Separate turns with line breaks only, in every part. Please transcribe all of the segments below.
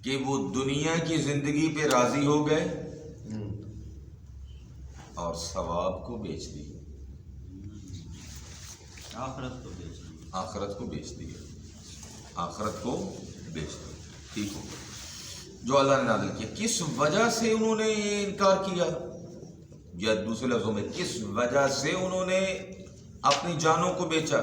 کہ وہ دنیا کی زندگی پہ راضی ہو گئے اور ثواب کو بیچ دیا،
آخرت کو بیچ دی،
آخرت کو بیچ دیا، آخرت کو بیچ دیا۔ ٹھیک ہو گیا جو اللہ نے نازل کیا۔ کس وجہ سے انہوں نے یہ انکار کیا، یا دوسرے لفظوں میں کس وجہ سے انہوں نے اپنی جانوں کو بیچا؟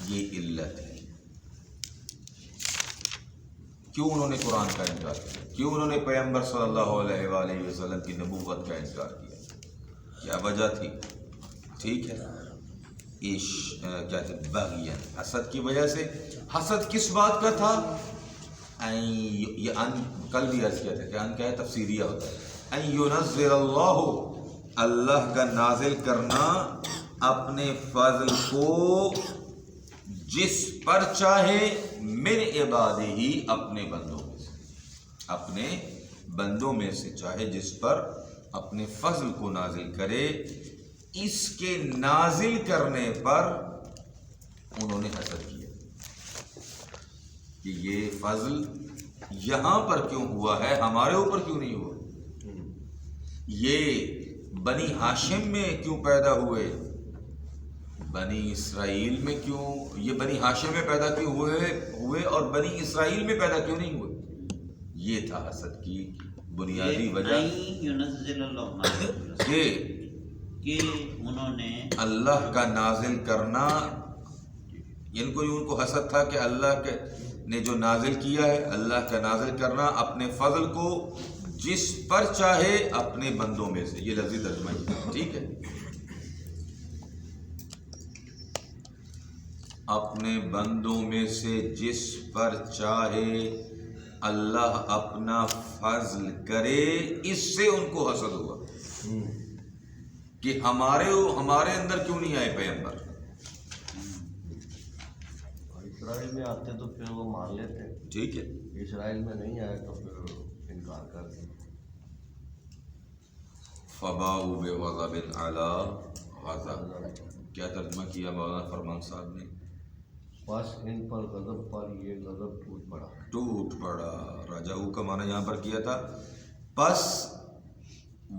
یہ علت ہے کیوں انہوں نے قرآن کا انکار کیا، کیوں انہوں نے پیغمبر صلی اللہ علیہ وآلہ وسلم کی نبوت کا انکار کیا، کیا وجہ تھی؟ ٹھیک ہے، کیا تھے؟ بغیاً، حسد کی وجہ سے۔ حسد کس بات کا تھا؟ یہ کل بھی عرض کیا تھا کہ کیا ہے، تفسیریہ ہوتا ہے، ان ینزل اللہ، اللہ کا نازل کرنا اپنے فضل کو جس پر چاہے، من عبادہ ہی، اپنے بندوں میں سے، اپنے بندوں میں سے چاہے جس پر اپنے فضل کو نازل کرے۔ اس کے نازل کرنے پر انہوں نے حسد کیا کہ یہ فضل یہاں پر کیوں ہوا ہے، ہمارے اوپر کیوں نہیں ہوا، یہ بنی ہاشم میں کیوں پیدا ہوئے، بنی اسرائیل میں کیوں، یہ بنی ہاشم میں پیدا کیوں ہوئے اور بنی اسرائیل میں پیدا کیوں نہیں ہوئے؟ یہ تھا حسد کی بنیادی وجہ
ينزل اللہ کہ انہوں نے
اللہ کا نازل کرنا، ان کو حسد تھا کہ اللہ نے جو نازل کیا ہے، اللہ کا نازل کرنا اپنے فضل کو جس پر چاہے اپنے بندوں میں سے، یہ لفظی ترجمہ ہے، ٹھیک ہے، اپنے بندوں میں سے جس پر چاہے اللہ اپنا فضل کرے، اس سے ان کو حسد ہوا کہ ہمارے اندر کیوں نہیں آئے پیغمبر۔
اسرائیل میں آتے تو پھر وہ مان لیتے،
ٹھیک ہے،
اسرائیل میں نہیں آئے تو پھر انکار کر دیا۔
فباؤ بغضب علی غضب، کیا ترجمہ کیا مولانا فرمان صاحب نے؟
بس ان پر غضب پر یہ غضب ٹوٹ پڑا۔
رجعو کا معنی یہاں پر کیا تھا، پس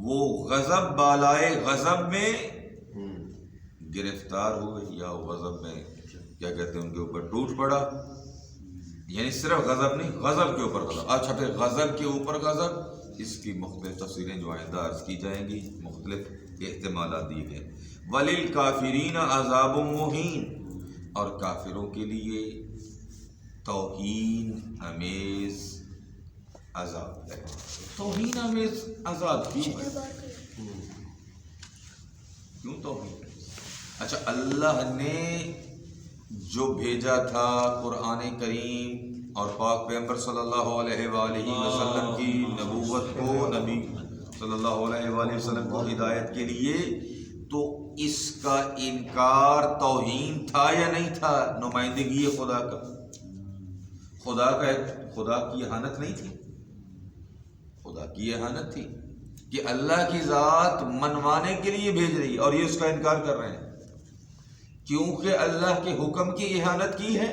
وہ غضب بالائے غضب میں گرفتار ہوئے، یا غضب میں کیا کہتے ہیں ان کے اوپر ٹوٹ پڑا، یعنی صرف غضب نہیں، غضب کے اوپر غضب۔ اچھا، پھر غضب کے اوپر غضب، اس کی مختلف تفسیریں جو آئندہ عرض کی جائیں گی، مختلف احتمالات دیے گئے۔ وَلِلْكَافِرِينَ عَذَابٌ مُّهِينٌ، اور کافروں کے لیے توہین امیز عذاب ہے۔ توہین امیز عذاب کیوں ہے؟ کیوں توہین؟ اچھا، اللہ نے جو بھیجا تھا قرآن کریم اور پاک پیغمبر صلی اللہ علیہ وآلہ وسلم کی نبوت کو، نبی صلی اللہ علیہ وآلہ وسلم کو ہدایت کے لیے، تو اس کا انکار توہین تھا یا نہیں تھا؟ نمائندگی خدا کا، خدا کی اہانت نہیں تھی، خدا کی اہانت تھی کہ اللہ کی ذات منوانے کے لیے بھیج رہی ہے اور یہ اس کا انکار کر رہے ہیں کیونکہ اللہ کے حکم کی اہانت کی ہے،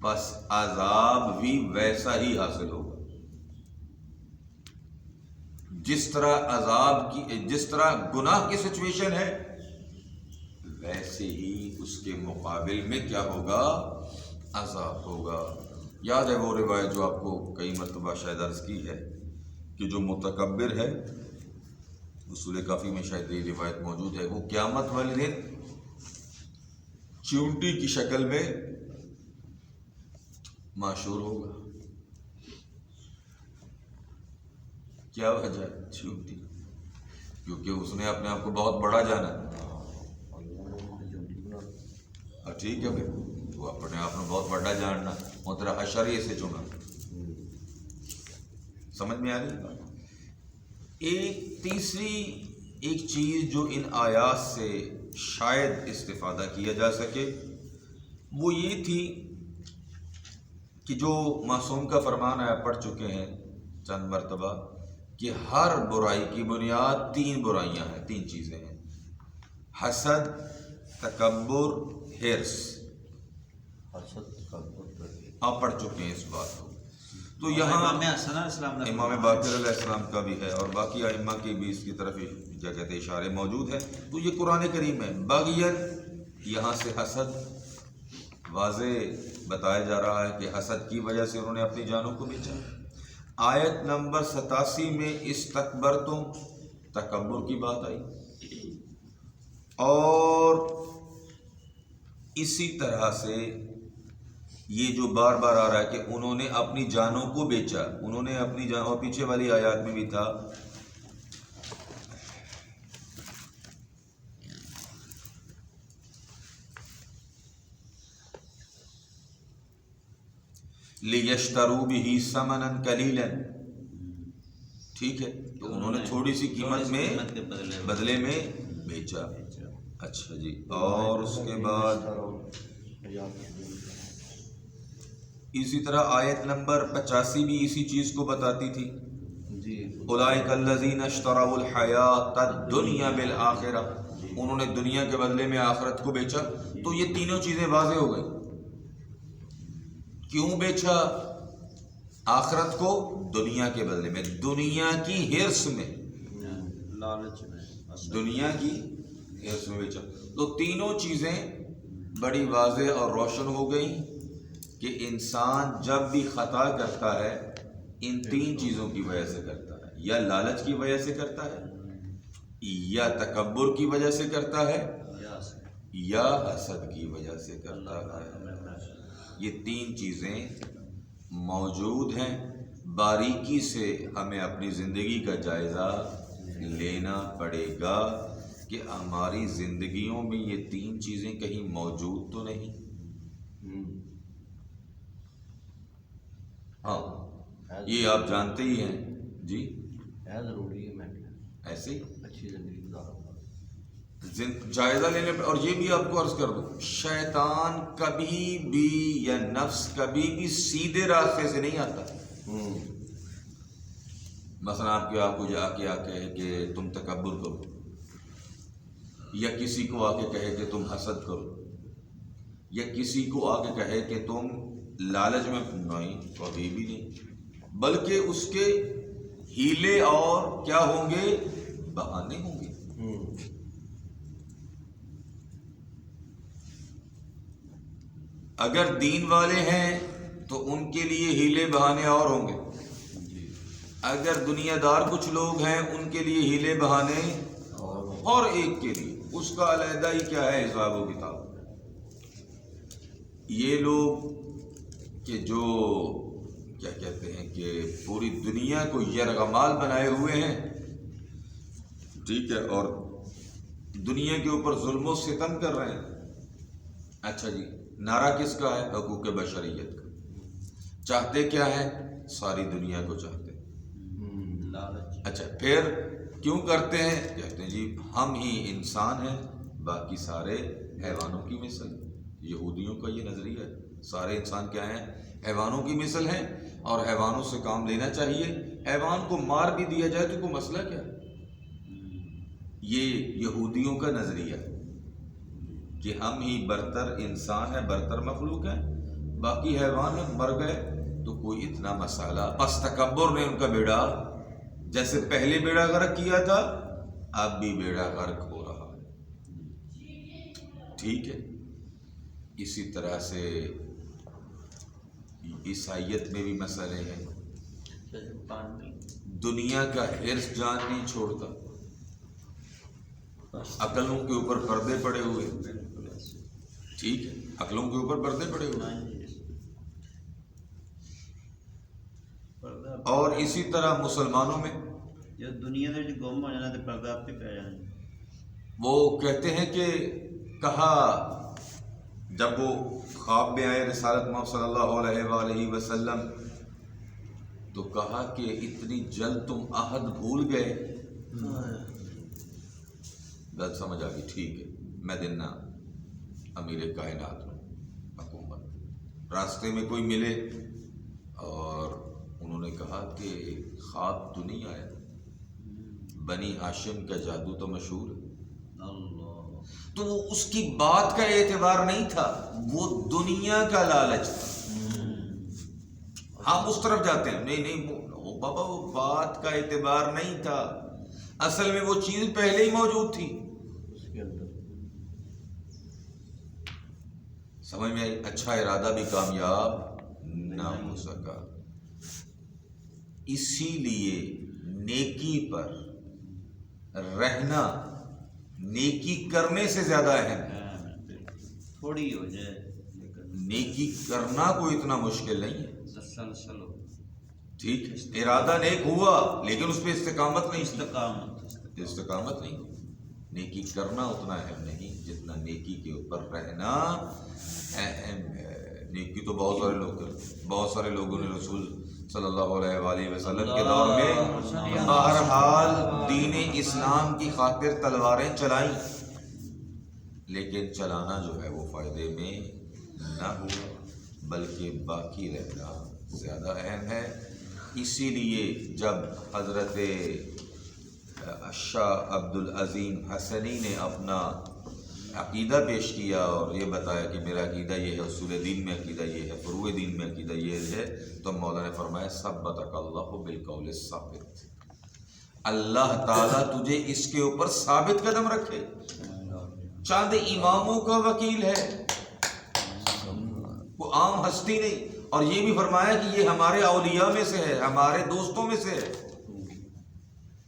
بس عذاب بھی ویسا ہی حاصل ہوگا۔ جس طرح گناہ کی سچویشن ہے، ویسے ہی اس کے مقابل میں کیا ہوگا؟ عذاب ہوگا۔ یاد ہے وہ روایت جو آپ کو کئی مرتبہ شاید عرض کی ہے کہ جو متکبر ہے، اصول کافی میں شاید یہ روایت موجود ہے، وہ قیامت والے دن چیونٹی کی شکل میں معشور ہوگا۔ کیا وجہ ہے؟ چیونٹی، کیونکہ اس نے اپنے آپ کو بہت بڑا جانا، ٹھیک ہے بھائی، وہ اپنے آپ کو بہت بڑا جاننا، اور تیرا حشر ہی اسے چنا۔ سمجھ میں آ رہی؟ ایک تیسری چیز جو ان آیات سے شاید استفادہ کیا جا سکے وہ یہ تھی کہ جو معصوم کا فرمان ہے، پڑھ چکے ہیں چند مرتبہ، کہ ہر برائی کی بنیاد 3 برائیاں ہیں، 3 چیزیں ہیں: حسد، تکبر، حرص۔
حسد، تکبر،
آپ پڑھ چکے ہیں اس بات کو۔ تو یہاں
امام حسن علیہ السلام نے
امام باقر علیہ السلام کا بھی ہے اور باقی ائمہ کی بھی اس کی طرف کیا کہتے ہیں اشارے موجود ہیں. تو یہ قرآن کریم ہے. بغین یہاں سے حسد واضح بتایا جا رہا ہے کہ حسد کی وجہ سے انہوں نے اپنی جانوں کو بیچا. آیت نمبر 87 میں استکبرتم تکبر کی بات آئی اور اسی طرح سے یہ جو بار بار آ رہا ہے کہ انہوں نے اپنی جانوں کو بیچا. انہوں نے اپنی جان اور پیچھے والی آیات میں بھی تھا لِيَشْتَرُوا بِهِ ثَمَنًا قَلِيلًا. ٹھیک ہے, تو انہوں نے تھوڑی سی قیمت میں بدلے میں بیچا. اچھا جی, اور اس کے بعد اسی طرح آیت نمبر 85 بھی اسی چیز کو بتاتی تھی.
جی
اولئک الذین اشتروا الحیات الدنیا بالآخرہ, انہوں نے دنیا کے بدلے میں آخرت کو بیچا. تو یہ تینوں چیزیں واضح ہو گئی. کیوں بیچا آخرت کو؟ دنیا کے بدلے میں, دنیا کی حرص میں,
لالچ میں,
دنیا کی حرص میں بیچا. تو تینوں چیزیں بڑی واضح اور روشن ہو گئیں کہ انسان جب بھی خطا کرتا ہے ان تین چیزوں کی وجہ سے کرتا ہے. یا لالچ کی وجہ سے کرتا ہے, یا تکبر کی وجہ سے کرتا ہے, یا حسد کی وجہ سے کرتا ہے. یہ تین چیزیں موجود ہیں. باریکی سے ہمیں اپنی زندگی کا جائزہ لینا پڑے گا کہ ہماری زندگیوں میں یہ تین چیزیں کہیں موجود تو نہیں. ہاں یہ آپ جانتے ہی ہیں جی,
ہے ضروری ہے. میں
ایسے ہی
اچھی زندگی گزاروں گا.
جائزہ لینے پہ. اور یہ بھی آپ کو عرض کر دوں, شیطان کبھی بھی یا نفس کبھی بھی سیدھے راستے سے نہیں آتا. مثلا آپ کو جا کے آ کے کہ تم تکبر کرو, یا کسی کو آ کے کہے کہ تم حسد کرو, یا کسی کو آ کے کہے کہ تم لالچ میں, نہیں, کبھی بھی نہیں. بلکہ اس کے ہیلے اور کیا ہوں گے, بہانے ہوں گے. اگر دین والے ہیں تو ان کے لیے ہیلے بہانے اور ہوں گے. اگر دنیا دار کچھ لوگ ہیں ان کے لیے ہیلے بہانے اور ایک کے لیے اس کا علیحدہ ہی کیا ہے حساب و کتاب. یہ لوگ کہ جو کیا کہتے ہیں کہ پوری دنیا کو یرغمال بنائے ہوئے ہیں, ٹھیک ہے, اور دنیا کے اوپر ظلم و ستم کر رہے ہیں. اچھا جی, نعرہ کس کا ہے؟ حقوق بشریت کا. چاہتے کیا ہے؟ ساری دنیا کو چاہتے ہیں. اچھا, پھر کیوں کرتے ہیں؟ کہتے ہیں جی ہم ہی انسان ہیں, باقی سارے حیوانوں کی مثل. یہودیوں کا یہ نظریہ ہے, سارے انسان کیا ہیں؟ حیوانوں کی مثل ہیں, اور حیوانوں سے کام لینا چاہیے. حیوان کو مار بھی دیا جائے تو کوئی مسئلہ کیا ہے؟ یہ یہودیوں کا نظریہ ہے کہ ہم ہی برتر انسان ہیں, برتر مخلوق ہیں, باقی حیوان ہیں, مر گئے تو کوئی اتنا مسئلہ. پس تکبر نے ان کا بیڑا جیسے پہلے بیڑا غرق کیا تھا, اب بھی بیڑا غرق ہو رہا ہے. ٹھیک ہے, اسی طرح سے عیسائیت میں بھی مسئلے ہیں. دنیا کا حرص جان نہیں چھوڑتا, عقلوں کے اوپر پردے پڑے ہوئے. ٹھیک ہے, عقلوں کے اوپر پردے پڑے ہوئے. اور اسی طرح مسلمانوں میں
جو دنیا میں گم ہو جانا تو پردہ آپ کے پہ جانا.
وہ کہتے ہیں کہ کہا جب وہ خواب میں آئے رسالت محمد صلی اللہ علیہ وآلہ وسلم, تو کہا کہ اتنی جلد تم عہد بھول گئے. بات سمجھ آ گئی. ٹھیک ہے, میں دینا امیر کائنات ہوں, حکومت. راستے میں کوئی ملے اور انہوں نے کہا کہ خواب تو نہیں آیا, بنی ہاشم کا جادو تو مشہور ہے. تو وہ اس کی بات کا اعتبار نہیں تھا, وہ دنیا کا لالچ تھا. ہم اس طرف جاتے ہیں، نہیں نہیں وہ بابا وہ بات کا اعتبار نہیں تھا، اصل میں وہ چیز پہلے ہی موجود تھی.
اس کے اندر
سمجھ میں آئی؟ اچھا ارادہ بھی کامیاب نہ ہو سکا. اسی لیے نیکی پر رہنا نیکی کرنے سے زیادہ اہم ہے.
تھوڑی ہو جائے لیکن
نیکی کرنا کوئی اتنا مشکل نہیں ہے.
تسلسل ہو،
ٹھیک ہے، ارادہ نیک ہوا لیکن اس پہ استقامت نہیں تھی. استقامت نہیں. نیکی کرنا اتنا اہم نہیں جتنا نیکی کے اوپر رہنا اہم ہے. نیکی تو بہت سارے لوگوں نے رسول صلی اللہ علیہ وآلہ وسلم کے دور میں بہرحال دین اسلام کی خاطر تلواریں چلائیں، لیکن چلانا جو ہے وہ فائدے میں نہ ہوا بلکہ باقی رہنا زیادہ اہم ہے. اسی لیے جب حضرت شاہ عبد العظیم حسنی نے اپنا عقیدہ پیش کیا اور یہ بتایا کہ میرا عقیدہ یہ ہے، اصول دین میں عقیدہ یہ ہے، فروع دین میں عقیدہ یہ ہے، تو مولا نے فرمایا ثبتک اللہ بالقول الثابت، اللہ تعالیٰ تجھے اس کے اوپر ثابت قدم رکھے. چاند اماموں کا وکیل ہے، وہ عام ہستی نہیں. اور یہ بھی فرمایا کہ یہ ہمارے اولیاء میں سے ہے، ہمارے دوستوں میں سے ہے.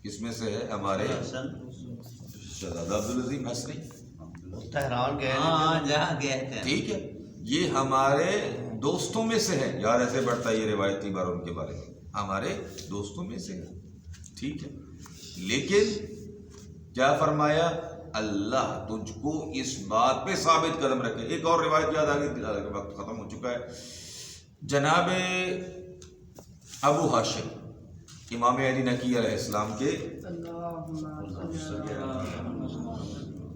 کس میں سے ہے؟ ہمارے شہزادہ عبدالعظیم حسنی.
تہران گئے
ہاں جہاں گئے تھے.
ٹھیک ہے، یہ ہمارے دوستوں میں سے ہے. یار ایسے بڑھتا ہے یہ روایتی بار ان کے بارے میں، ہمارے دوستوں میں سے ہے. ٹھیک ہے، لیکن کیا فرمایا؟ اللہ تجھ کو اس بات پہ ثابت قدم رکھے. ایک اور روایت یاد آ گئی، وقت ختم ہو چکا ہے. جناب ابو ہاشم امام علی نقی علیہ السلام کے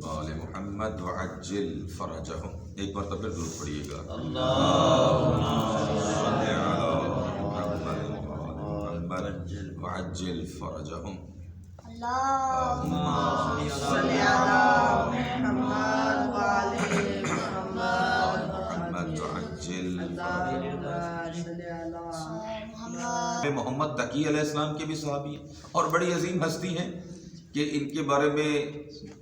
آل محمد وعجل فرجہم، ایک مرتبہ پھر درود پڑھیے گا. صلی علی محمد محمد وعجل فرجہم.
اللہم صلی علی محمد وعلی محمد
محمد وعجل
محمد.
محمد تقی علیہ السلام کے بھی صحابی ہیں اور بڑی عظیم ہستی ہیں کہ ان کے بارے میں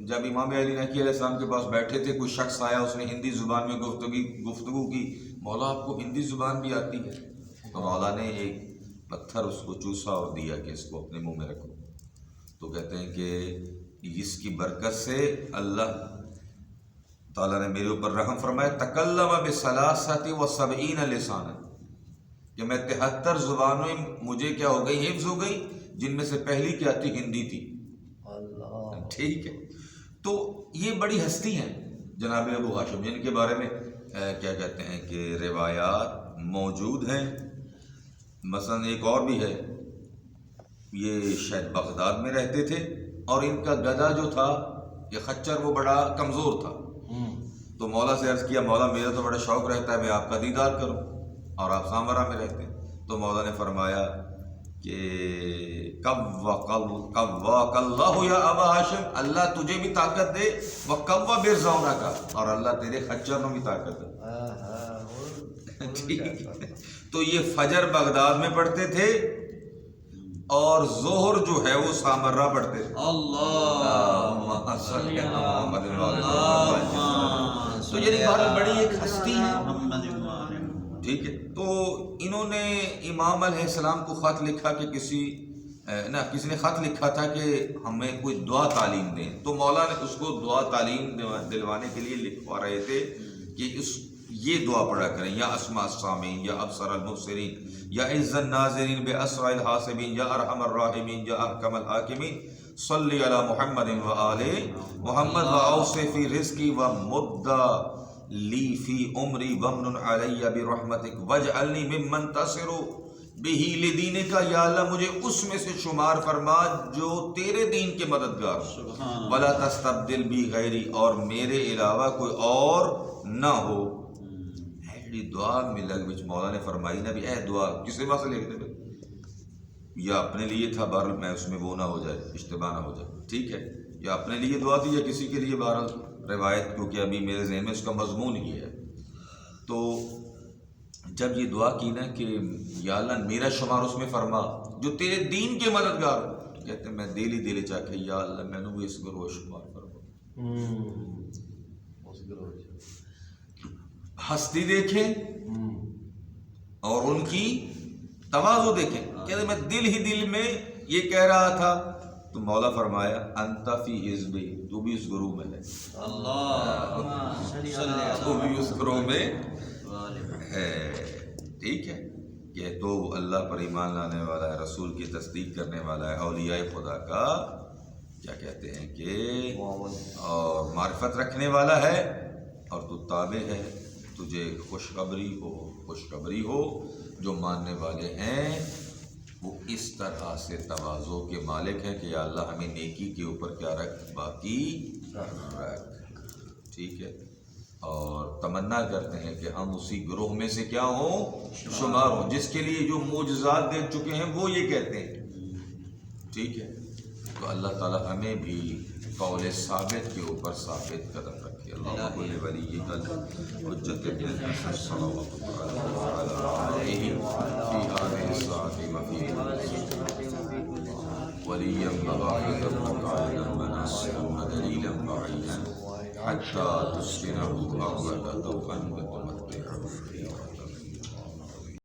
جب امام علی نقی علیہ السلام کے پاس بیٹھے تھے، کوئی شخص آیا، اس نے ہندی زبان میں گفتگو کی. مولا آپ کو ہندی زبان بھی آتی ہے؟ تو مولا نے ایک پتھر اس کو چوسا اور دیا کہ اس کو اپنے منہ میں رکھو. تو کہتے ہیں کہ اس کی برکت سے اللہ تعالیٰ نے میرے اوپر رحم فرمایا. تکلم بثلاثۃ وسبعین لسانا، کہ میں 73 زبانیں مجھے کیا ہو گئی، حفظ ہو گئی، جن میں سے پہلی کیا تھی؟ ہندی تھی. ٹھیک ہے، تو یہ بڑی ہستی ہیں جناب ابو ہاشم، جن کے بارے میں کیا کہتے ہیں کہ روایات موجود ہیں. مثلا ایک اور بھی ہے، یہ شاید بغداد میں رہتے تھے اور ان کا گدھا جو تھا یہ خچر، وہ بڑا کمزور تھا. تو مولا سے عرض کیا، مولا میرا تو بڑا شوق رہتا ہے میں آپ کا دیدار کروں، اور آپ سامرا میں رہتے ہیں. تو مولا نے فرمایا کہ قواک اللہ یا ابا ہاشم، اللہ تجھے بھی طاقت دے، وقوا برزونا کا، اور اللہ تیرے خچر میں بھی طاقت دے. ٹھیک ہے، تو یہ فجر بغداد میں پڑھتے تھے اور ظہر جو ہے وہ سامرا پڑھتے تھے. اللہم صلی علی محمد تو یعنی بہت بڑی ایک ہستی ہے. ٹھیک ہے، تو انہوں نے امام علیہ السلام کو خط لکھا کہ کسی نے خط لکھا تھا کہ ہمیں کوئی دعا تعلیم دیں. تو مولا نے اس کو دعا تعلیم دلوانے کے لیے لکھوا رہے تھے کہ یہ دعا پڑھا کریں، یا اسماء السامعین، یا ابصر المبصرین، یا عز الناظرین باسرع الحاسبین، یا ارحم الراحمین، یا احکم الحاکمین، صلی علی محمد و آل محمد واوصی فی رزقی و مدّ لی فی عمری ومن علی برحمتک واجعلنی ممن تصر بہ لدینک. یا اللہ مجھے اس میں سے شمار فرما جو تیرے دین کے مددگار، ولا تستبدل بی غیری، اور میرے علاوہ کوئی اور نہ ہو. دعا میں لگ بچ مولا نے فرمائی نا بھی، اے دعا کسی بات سے لکھتے تھے یا اپنے لیے تھا، بہرحال میں اس میں وہ نہ ہو جائے، اشتباہ نہ ہو جائے. ٹھیک ہے، یا اپنے لیے دعا تھی یا کسی کے لیے، بہرحال روایت کیونکہ ابھی میرے ذہن میں اس کا مضمون ہی ہے. تو جب یہ دعا کی نا کہ یا اللہ میرا شمار اس میں فرما جو تیرے دین کے مددگار ہو، کہتے ہیں میں دلی چاہ کے یا اللہ میں نے اس گروہ شمار فرما.
اس گروہ
ہستی دیکھیں اور ان کی تواضع دیکھیں. کہتے ہیں میں دل میں یہ کہہ رہا تھا تو مولا فرمایا انت فی حزبی، تو بھی اس گروہ میں ہے. تو بھی اس گروہ میں ہے. ٹھیک ہے کہ تو اللہ پر ایمان لانے والا ہے، رسول کی تصدیق کرنے والا ہے، اولیاء خدا کا کیا کہتے ہیں کہ اور معرفت رکھنے والا ہے، اور تو تابع ہے. تجھے خوشخبری ہو جو ماننے والے ہیں وہ اس طرح سے تواضع کے مالک ہیں کہ یا اللہ ہمیں نیکی کے اوپر کیا رکھ، باقی رکھ. ٹھیک ہے، اور تمنا کرتے ہیں کہ ہم اسی گروہ میں سے کیا ہوں، شمار ہوں، جس کے لیے جو معجزات دیکھ چکے ہیں وہ یہ کہتے ہیں. ٹھیک ہے، تو اللہ تعالی ہمیں بھی قول ثابت کے اوپر ثابت قدم رکھے. اللہ کل ولی حجت ابن الحسن صلوات اللہ علیہ فی هذه الساعة وفی ولیا مغافظا قائلا مناصرا دلیلا بعیدا حتى تسكنه أرضك طوعا وطمعا